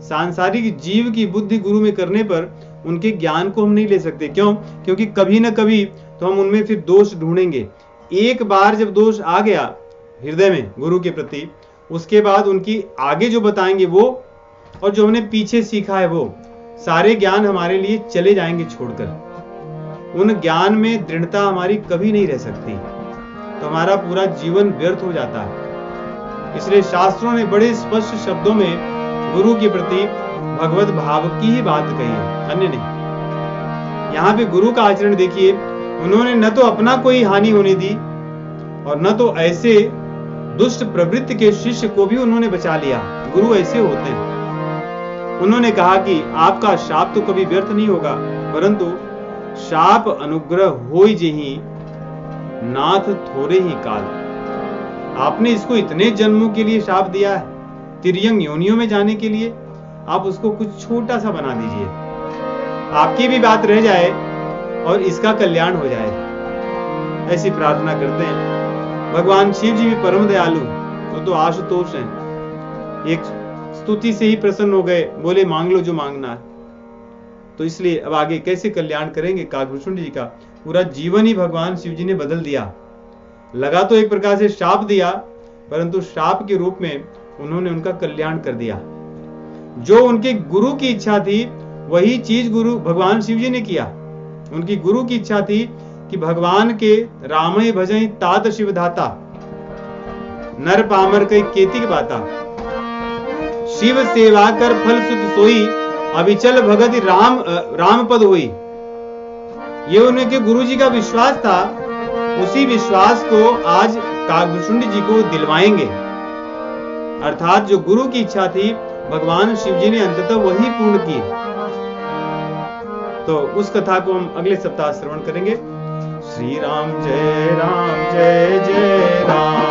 A: सांसारिक जीव की बुद्धि गुरु में करने पर उनके ज्ञान को हम नहीं ले सकते। क्यों? क्योंकि कभी ना कभी तो हम उनमें फिर दोष ढूंढेंगे। एक बार जब दोष आ गया हृदय में गुरु के प्रति, उसके बाद उनकी आगे जो बताएंगे वो, और जो हमने पीछे सीखा है वो सारे ज्ञान हमारे लिए चले जाएंगे छोड़कर। उन ज्ञान में दृढ़ता हमारी कभी नहीं रह सकती, तो हमारा पूरा जीवन व्यर्थ हो जाता है। इसलिए शास्त्रों ने बड़े स्पष्ट शब्दों में गुरु के प्रति भगवत भाव की ही बात कही है, अन्य नहीं। यहाँ पे गुरु का आचरण देखिए, उन्होंने न तो अपना कोई हानि होने दी और न तो ऐसे दुष्ट प्रवृत्ति के शिष्य को भी उन्होंने बचा लिया। गुरु ऐसे होते हैं। उन्होंने कहा कि आपका शाप तो कभी व्यर्थ नहीं होगा, परंतु शाप अनुग्रह होई जेहि नाथ थोड़े ही काल। आपने इसको इतने जन्मों के लिए शाप दिया है, तिर्यंग योनियों में जाने के लिए, आप उसको कुछ छोटा सा बना दीजिए, आपकी भी बात रह जाए और इसका कल्याण हो जाए। ऐसी प्रार्थना करते हैं। भगवान शिव जी भी परम दयालु, वो तो आशुतोष हैं। एक स्तुति से ही प्रसन्न हो गए, बोले मांग लो जो मांगना है। तो इसलिए अब आगे कैसे कल्याण करेंगे? काकभूषण जी का पूरा जीवन ही भगवान शिव जी ने बदल दिया। लगा तो एक प्रकार से शाप दिया, परंतु शाप के रूप में उन्होंने उनका कल्याण कर दिया। जो उनके गुरु की इच्छा थी वही चीज गुरु भगवान शिव जी ने किया। उनकी गुरु की इच्छा थी कि भगवान के रामय भजई तात शिव धाता, नर पामर कई केतिक बाता, शिव सेवा कर फल सुत सोई, अविचल भगत राम पद होई। ये उनके गुरु जी का विश्वास था। उसी विश्वास को आज काकभूषण जी को दिलवाएंगे। अर्थात जो गुरु की इच्छा थी भगवान शिव जी ने अंततः वही पूर्ण की। तो उस कथा को हम अगले सप्ताह श्रवण करेंगे। श्री राम जय जय राम।